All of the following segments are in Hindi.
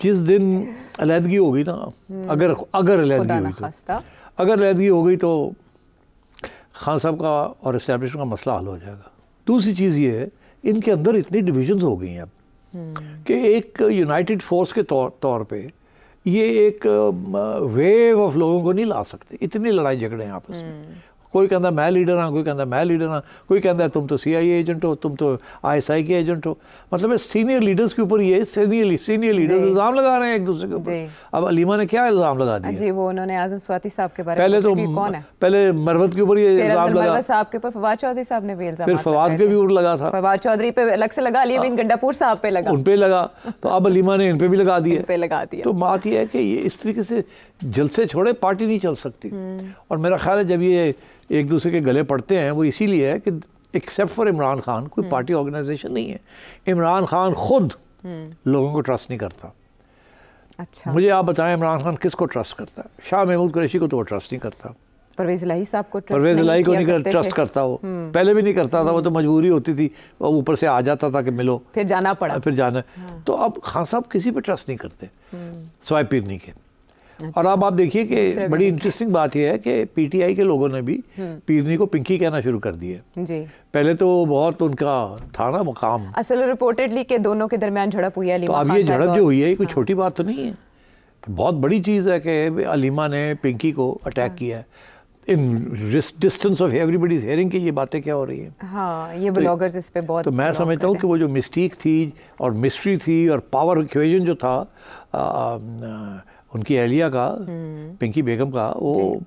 जिस दिन अलहदगी होगी ना, अगर अलहदगी हुई तो, अगर अलहदगी हो गई तो खान साहब का और इस्टेब्लिशमेंट का मसला हल हो जाएगा। दूसरी चीज़ ये है, इनके अंदर इतनी डिविजन्स हो गई हैं अब कि एक यूनाइटेड फोर्स के तौर पे ये एक वेव ऑफ लोगों को नहीं ला सकते। इतनी लड़ाई झगड़े हैं आपस में। कोई कहता मैं लीडर हाँ, कोई कहता मैं लीडर हाँ, कोई कहता है तुम तो CIA एजेंट हो, तुम तो ISI के एजेंट हो। मतलब सीनियर लीडर्स के ऊपर ये सीनियर लीडर्स इल्ज़ाम लगा रहे हैं एक दूसरे के ऊपर। अब अलीमा ने क्या इल्ज़ाम लगा दिया जी, वो उन्होंने आज़म स्वाति साहब के बारे में कौन है, पहले मरवत के ऊपर ये इल्ज़ाम लगा, साहब के ऊपर फवाद चौधरी साहब ने भी इल्ज़ाम, फिर फवाद के भी ऊपर लगा था, फवाद चौधरी पे अलग से लगा, अली बिन गंडापुर साहब पे लगा, उन पे लगा, तो अब अलीमा ने इन पे भी लगा दिया। तो बात ये है कि ये इस तरीके से जलसे छोड़े पार्टी नहीं चल सकती। और मेरा ख्याल है जब ये एक दूसरे के गले पड़ते हैं वो इसीलिए है कि एक्सेप्ट फॉर इमरान खान कोई पार्टी ऑर्गेनाइजेशन नहीं है। इमरान खान खुद लोगों को ट्रस्ट नहीं करता। अच्छा, मुझे आप बताएं इमरान खान किसको ट्रस्ट करता है? शाह महमूद कुरैशी को तो वो ट्रस्ट नहीं करता। परवेज़ इलाही साहब को परवेज़ इलाही को नहीं ट्रस्ट करता वो, पहले भी नहीं करता था, वो तो मजबूरी होती थी, वो ऊपर से आ जाता था कि मिलो, फिर जाना पड़ा, फिर जाना। तो अब खान साहब किसी पे ट्रस्ट नहीं करते सवाए पीरनी के। और अब आप देखिए कि बड़ी इंटरेस्टिंग बात यह है कि PTI के लोगों ने भी पीरनी को पिंकी कहना शुरू कर दिया जी। पहले तो बहुत उनका था ना मकाम, असल रिपोर्टेडली के दोनों के दरमियान झड़प हुई है। तो अब ये झड़प जो हुई है कोई छोटी बात तो नहीं है, बहुत बड़ी चीज़ है कि अलीमा ने पिंकी को अटैक किया है in distance of everybody is hearing कि ये बातें क्या हो रही हैं। हाँ, ये ब्लॉगर्स इस पे बहुत, तो मैं समझता हूँ कि वो जो मिस्टीक थी और मिस्ट्री थी और पावर इक्वेशन जो था उनकी एहलिया का, पिंकी बेगम का, वो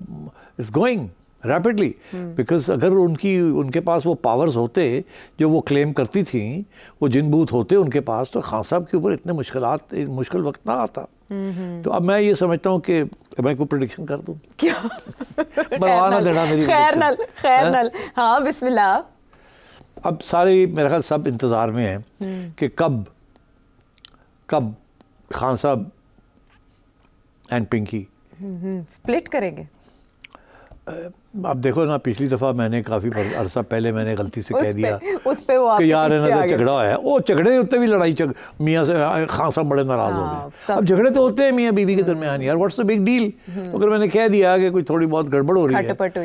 इज़ गोइंग रैपिडली बिकॉज अगर उनके पास वो पावर्स होते जो वो क्लेम करती थी, वो जिन बूथ होते उनके पास, तो खान साहब के ऊपर इतने मुश्किल वक्त ना आता। तो अब मैं ये समझता हूँ कि मैं कोई प्रेडिक्शन कर दूँ क्या? मरवाना देना मेरी खैर नल। हाँ, बिस्मिल्लाह। अब सारे मेरे ख्याल सब इंतज़ार में हैं कि कब खान साहब एंड पिंकी स्प्लिट करेंगे। अब देखो ना, पिछली दफ़ा मैंने काफ़ी अरसा पहले मैंने गलती से कह दिया उस पे वो कि यार है ना तो झगड़ा है, वो झगड़े होते भी लड़ाई मियाँ से खान साहब बड़े नाराज़ हो गए। अब झगड़े तो होते हैं मियाँ बीवी के दरमियान, यार व्हाट्स द बिग डील। अगर मैंने कह दिया कि कोई थोड़ी बहुत गड़बड़ हो रही है, खटपट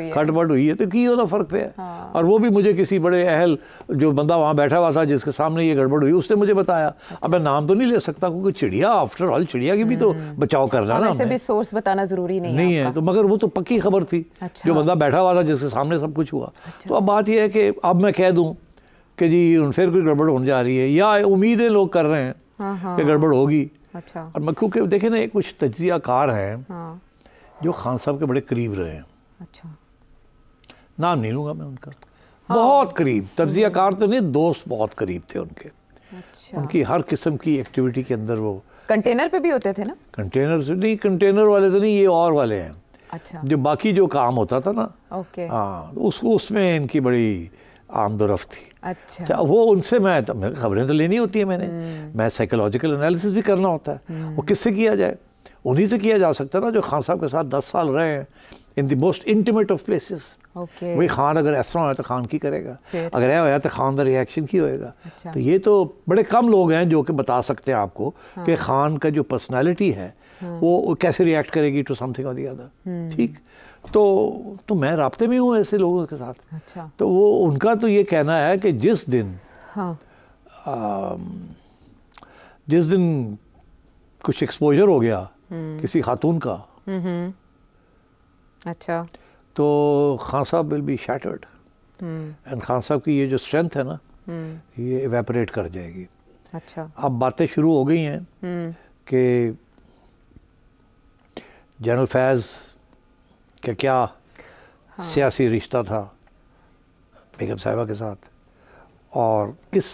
हुई है, तो की होता फ़र्क पे है। और वो भी मुझे किसी बड़े अहल जो बंदा वहाँ बैठा हुआ था जिसके सामने ये गड़बड़ हुई, उसने मुझे बताया। अब मैं नाम तो नहीं ले सकता क्योंकि चिड़िया, आफ्टर ऑल चिड़िया की भी तो बचाव करना ना, सोर्स बताना ज़रूरी नहीं है। तो मगर वो तो पक्की खबर थी, जो बंदा बैठा हुआ था जिसके सामने सब कुछ हुआ। तो अब बात यह है कि अब मैं कह दूं कि जी फिर कोई गड़बड़ होने जा रही है, या उम्मीदें लोग कर रहे हैं कि गड़बड़ होगी। और मैं क्योंकि देखे ना, कुछ तज्जियाकार हैं जो खान साहब के बड़े करीब रहे हैं। नाम नहीं लूँगा मैं उनका, बहुत करीब तज्जियाकार तो नहीं, दोस्त बहुत करीब थे उनके। उनकी हर किस्म की एक्टिविटी के अंदर वो कंटेनर पे भी होते थे ना, कंटेनर से नहीं, कंटेनर वाले तो नहीं, ये और वाले हैं। जो बाकी जो काम होता था ना, हाँ, उसमें इनकी बड़ी आमदोरफ्त थी। अच्छा, वो उनसे मैं खबरें तो लेनी होती है, मैं साइकोलॉजिकल एनालिसिस भी करना होता है। वो किससे किया जाए? उन्हीं से किया जा सकता है ना जो खान साहब के साथ 10 साल रहे हैं in the most intimate of places. वही खान अगर ऐसा हो तो खान की करेगा, अगर ऐसा होया तो खान का रिएक्शन की होएगा। तो ये तो बड़े कम लोग हैं जो कि बता सकते हैं आपको कि खान का जो पर्सनैलिटी है वो कैसे रिएक्ट करेगी टू समथिंग और दी अदर। ठीक, तो मैं राब्ते में हूँ ऐसे लोगों के साथ। तो वो उनका तो ये कहना है कि जिस दिन कुछ एक्सपोजर हो गया किसी खातून का, अच्छा, तो खान साहब will be shattered and Khan साहब की ये जो स्ट्रेंथ है ना, ये इवेपोरेट कर जाएगी। अच्छा, अब बातें शुरू हो गई हैं कि जनरल फैज़ का क्या सियासी रिश्ता था बेगम साहिबा के साथ और किस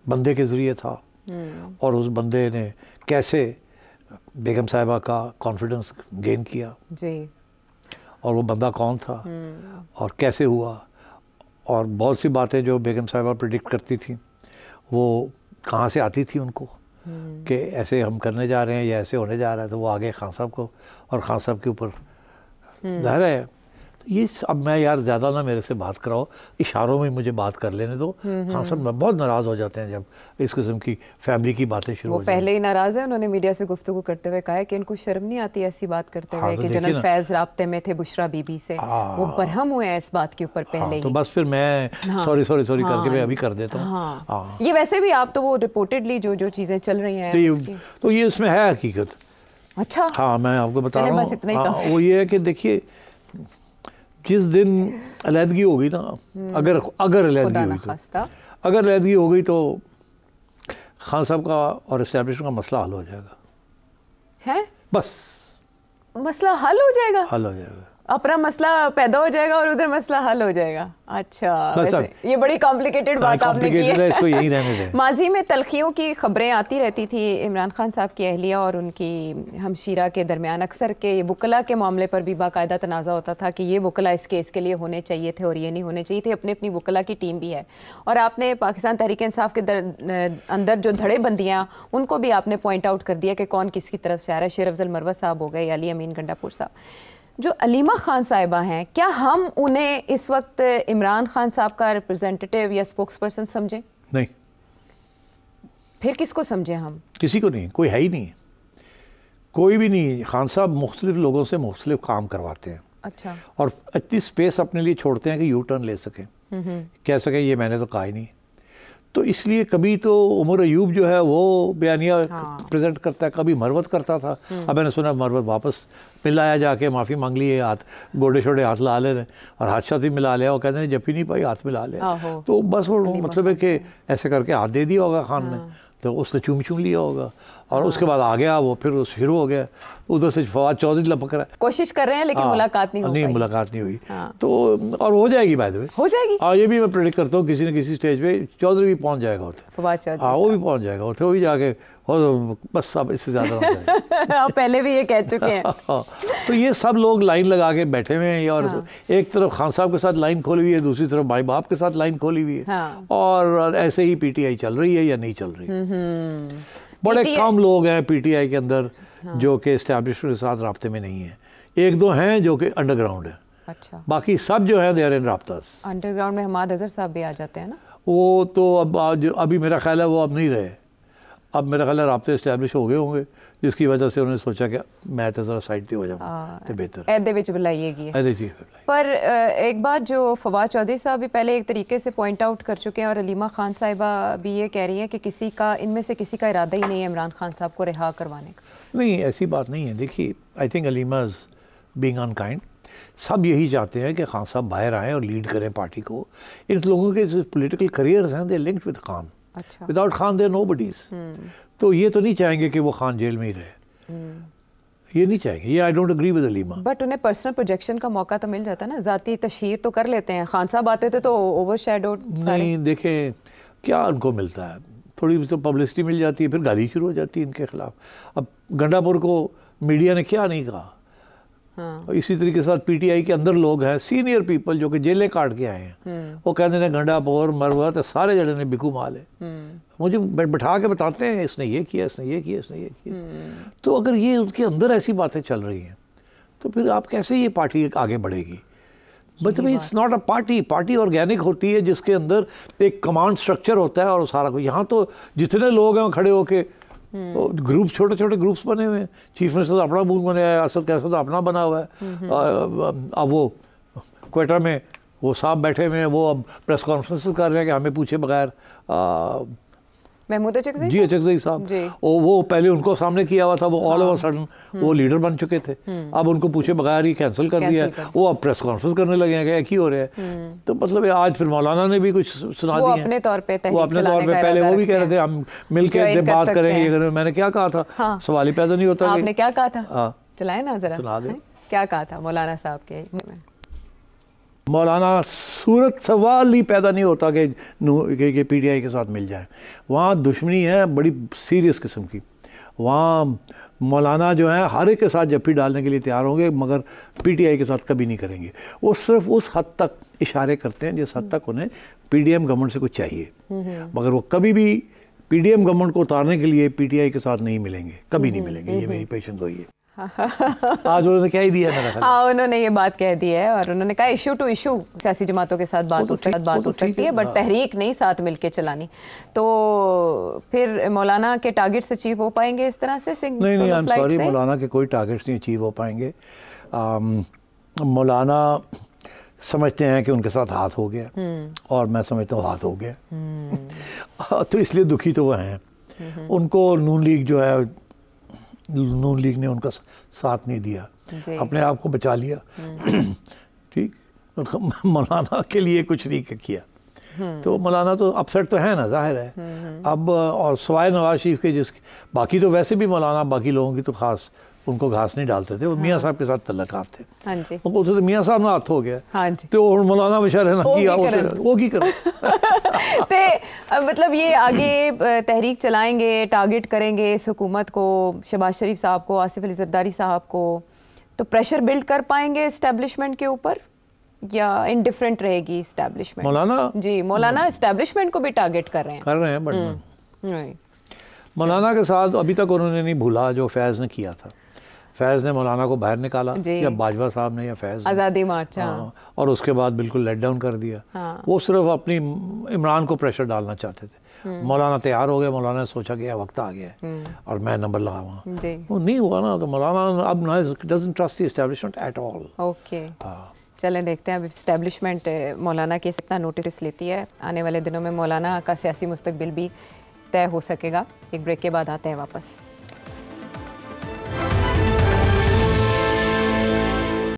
बंदे के ज़रिए था, और उस बंदे ने कैसे बेगम साहिबा का कॉन्फिडेंस गेन किया जी, और वो बंदा कौन था और कैसे हुआ, और बहुत सी बातें जो बेगम साहिबा प्रेडिक्ट करती थी वो कहाँ से आती थी उनको कि ऐसे हम करने जा रहे हैं या ऐसे होने जा रहा है, तो वो आगे खान साहब को और खान साहब के ऊपर ज़ाहिर है। तो ये अब मैं यार ज़्यादा ना मेरे से बात कराओ, इशारों में मुझे बात कर लेने दो। खान साहब बहुत नाराज़ हो जाते हैं जब इस किस्म की फैमिली की बातें शुरू हो जाती हैं। वो पहले ही नाराज़ है, उन्होंने मीडिया से गुफ्तगू करते हुए कहा है कि इनको शर्म नहीं आती ऐसी बात करते हुए कि जनरल फैज़ राब्ते में थे बुशरा बीबी से, वो बरहम हुए हैं इस बात के ऊपर पहले ही। तो बस फिर मैं सॉरी करके मैं अभी कर देता हूँ। ये वैसे भी आप तो वो रिपोर्टेडली जो चीज़ें चल रही हैं तो ये इसमें है हकीकत। अच्छा हाँ, मैं आपको बता रहा हूँ। वो ये है कि देखिए, जिस दिन अलहदगी होगी ना, अगर अलहदगी हो गई तो खान साहब का और एस्टेब्लिशमेंट का मसला हल हो जाएगा। है बस मसला हल हो जाएगा, अपना मसला पैदा हो जाएगा और उधर मसला हल हो जाएगा। अच्छा, ये बड़ी कॉम्प्लिकेटेड बात आपने की है। इसको यही रहने दें। माजी में तलखियों की खबरें आती रहती थी इमरान खान साहब की अहलिया और उनकी हमशीरा के दरमियान, अक्सर के वकला के मामले पर भी बाकायदा तनाज़ा होता था कि ये वकला इस केस के लिए होने चाहिए थे और ये नहीं होने चाहिए थे। अपनी अपनी वकला की टीम भी है और आपने पाकिस्तान तहरीक इंसाफ के अंदर जो धड़ेबंदियाँ, उनको भी आपने पॉइंट आउट कर दिया कि कौन किसकी तरफ से आ रहा है। शेर अफजल मरवत साहब हो गए, अली अमीन गंडापुर साहब। जो अलीमा खान साहिबा हैं, क्या हम उन्हें इस वक्त इमरान खान साहब का रिप्रेजेंटेटिव या स्पोक्स पर्सन समझें? नहीं। फिर किसको समझें हम? किसी को नहीं, कोई है ही नहीं, कोई भी नहीं। खान साहब मुख्तलिफ लोगों से मुख्तलिफ काम करवाते हैं। अच्छा। और इतनी स्पेस अपने लिए छोड़ते हैं कि यू टर्न ले सकें, कह सकें ये मैंने तो कहा ही नहीं। तो इसलिए कभी तो उमर अयूब जो है वो बयानिया प्रेजेंट करता है, कभी मरवत करता था। अब मैंने सुना मरवत वापस मिल आया, जाके माफ़ी मांग ली है, हाथ गोडे शोडे हाथ ला ले रहे और हादसा भी मिला लिया। और कहते हैं जब ही नहीं पाई हाथ मिला लिया। तो बस वो मतलब है कि ऐसे करके हाथ दे दिया होगा खान ने, तो उसने चूम लिया होगा और उसके बाद आ गया वो, फिर शुरू हो गया। उधर से फवाद चौधरी लपक रहा है, कोशिश कर रहे हैं लेकिन मुलाकात नहीं हुई। तो और हो जाएगी, बाय द वे हो जाएगी। ये भी मैं प्रेडिक्ट करता हूँ किसी न किसी स्टेज पे चौधरी भी पहुंच जाएगा उधर, फवाद चौधरी वो भी पहुंच जाएगा उधर, वो भी जाके बस अब इससे ज़्यादा हो जाएगा। आप पहले भी ये कह चुके हैं। तो ये सब लोग लाइन लगा के बैठे हुए हैं और एक तरफ खान साहब के साथ लाइन खोली हुई है, दूसरी तरफ भाई बाप के साथ लाइन खोली हुई है। और ऐसे ही पीटीआई चल रही है या नहीं चल रही। बड़े कम लोग हैं पीटीआई के अंदर जो कि एस्टैब्लिशमेंट के साथ राब्ते में नहीं है। एक दो हैं जो कि अंडरग्राउंड है। अच्छा। बाकी सब जो है दे आर इन राब्तास। अंडरग्राउंड में हमाद अजहर साहब भी आ जाते हैं ना। वो तो अब अभी मेरा ख्याल है वो अब नहीं रहे। अब मेरा ख्याल है राब्ते इस्टेब्लिश हो गए होंगे, जिसकी वजह से उन्होंने सोचा कि मैं तो ज़रा साइड पे हो जाऊँ तो बेहतर ऐदे विच बुलाइएगी। पर एक बात जो फवाद चौधरी साहब भी पहले एक तरीके से पॉइंट आउट कर चुके हैं और अलीमा खान साहिबा भी ये कह रही हैं कि किसी का इनमें से किसी का इरादा ही नहीं है इमरान खान साहब को रिहा करवाने का। नहीं, ऐसी बात नहीं है। देखिए, आई थिंक अलीमाज बीइंग अनकाइंड, सब यही चाहते हैं कि खान साहब बाहर आएँ और लीड करें पार्टी को। इन लोगों के जो पोलिटिकल करियर्स हैं दे लिंक्ड विद खान। अच्छा। Without Khan there nobody's. तो ये तो नहीं चाहेंगे कि वो खान जेल में ही रहे, ये नहीं चाहेंगे। ये I don't agree with Aleema. But उन्हें पर्सनल प्रोजेक्शन का मौका तो मिल जाता है ना, ज़ाती तशहीर तो कर लेते हैं। खान साहब आते थे तो ओवरशैडोड। नहीं, देखें क्या उनको मिलता है, थोड़ी तो पब्लिसिटी मिल जाती है, फिर गाली शुरू हो जाती है इनके खिलाफ। अब गंडापुर को मीडिया ने क्या नहीं कहा। इसी तरीके के साथ पीटीआई के अंदर लोग हैं, सीनियर पीपल जो कि जेलें काट के आए हैं, वो कहते हैं गंडापुर मरवत सारे जड़े ने बिकू माल है। मुझे बैठा के बताते हैं इसने ये किया, इसने ये किया, इसने ये किया। तो अगर ये उनके अंदर ऐसी बातें चल रही हैं तो फिर आप कैसे ये पार्टी आगे बढ़ेगी? मतलब it's not a party. Party organic होती है जिसके अंदर एक कमांड स्ट्रक्चर होता है और सारा कुछ। यहाँ तो जितने लोग हैं खड़े होके ग्रुप, छोटे छोटे ग्रुप्स बने हुए हैं। चीफ मिनिस्टर अपना ग्रुप बनाया है, असद कैसद अपना बना हुआ है। अब वो क्वेटा में वो साहब बैठे हुए हैं, वो अब प्रेस कॉन्फ्रेंस कर रहे हैं कि हमें पूछे बगैर महमूद अचकज़ई जी, अचकज़ई साहब, वो पहले उनको सामने किया हुआ था, वो ऑल ओवर सडन वो लीडर बन चुके थे। अब उनको पूछे बगैर ही कैंसिल कर दिया, वो अब प्रेस कॉन्फ्रेंस करने लगे हैं कि एक ही हो रहा है। तो मतलब आज फिर मौलाना ने भी कुछ सुना दिया, अपने तौर पे पहले वो भी कह रहे थे हम मिलकर बात करें, ये करें। मैंने क्या कहा था, सवाल ही पैदा नहीं होता। आपने क्या कहा था? चलाए ना जरा, सुना दे क्या कहा था मौलाना साहब के। मौलाना सूरत सवाल ही पैदा नहीं होता कि पीटीआई के साथ मिल जाए। वहाँ दुश्मनी है बड़ी सीरियस किस्म की। वहाँ मौलाना जो है हर एक के साथ जप्फी डालने के लिए तैयार होंगे, मगर पीटीआई के साथ कभी नहीं करेंगे। वो सिर्फ उस हद तक इशारे करते हैं जिस हद तक उन्हें पीडीएम गवर्नमेंट से कुछ चाहिए, मगर वो कभी भी पीडीएम गवर्नमेंट को उतारने के लिए पीटीआई के साथ नहीं मिलेंगे, कभी नहीं मिलेंगे। ये मेरी पेशेंस हुई है। आज उन्होंने क्या ही दिया मेरा ख्याल। हाँ, उन्होंने ये बात कह दी है और उन्होंने कहा इशू टू इशू सियासी जमातों के साथ बात हो सकती है, बट तहरीक नहीं साथ मिलके चलानी। तो फिर मौलाना के टारगेट्स अचीव हो पाएंगे इस तरह से? नहीं, आई एम सॉरी, मौलाना के कोई टारगेट्स नहीं अचीव हो पाएंगे। मौलाना समझते हैं कि उनके साथ हाथ हो गया और मैं समझता हूँ हाथ हो गया। तो इसलिए दुखी तो वो हैं। उनको नून लीग जो है, नून लीग ने उनका साथ नहीं दिया, अपने आप को बचा लिया। ठीक, मौलाना के लिए कुछ नहीं किया। तो मौलाना तो अपसेट तो है ना, जाहिर है। अब और सवाए नवाज शरीफ के जिस बाकी तो वैसे भी मौलाना बाकी लोगों की तो खास उनको घास नहीं डालते थे, वो मियाँ साहब के साथ तल्लुकात थे। हाँ जी, वो तो मियाँ साहब ना हाथ हो गया। हाँ जी, तो मौलाना बेचारे ना किया, वो की करो। मतलब ये आगे तहरीक चलाएंगे, टारगेट करेंगे इस हुकूमत को, शहबाज शरीफ साहब को, आसिफ अली जरदारी साहब को, तो प्रेशर बिल्ड कर पाएंगे इस्टेब्लिशमेंट के ऊपर या इनडिफरेंट रहेगी इस्टेब्लिशमेंट? मौलाना जी, मौलाना इस्टेब्लिशमेंट को भी टारगेट कर रहे हैं बट मौलाना के साथ अभी तक उन्होंने नहीं भूला जो फैज़ ने किया था। फैज़ ने मौलाना को बाहर निकाला, या बाजवा साहब ने या फैज़ आज़ादी मार्च, और उसके बाद बिल्कुल लेट डाउन कर दिया। वो सिर्फ अपनी इमरान को प्रेशर डालना चाहते थे। मौलाना तैयार हो गए, मौलाना ने सोचा कि वक्त आ गया है और मैं नंबर लगाऊंगा। वो नहीं हुआ ना, तो मौलाना अब doesn't trust the establishment at all. Okay, चलें देखते हैं अब एस्टेब्लिशमेंट मौलाना के कितना नोटिस लेती है। आने वाले दिनों में मौलाना का सियासी मुस्तकबिल भी तय हो सकेगा। एक ब्रेक के बाद आते हैं वापस।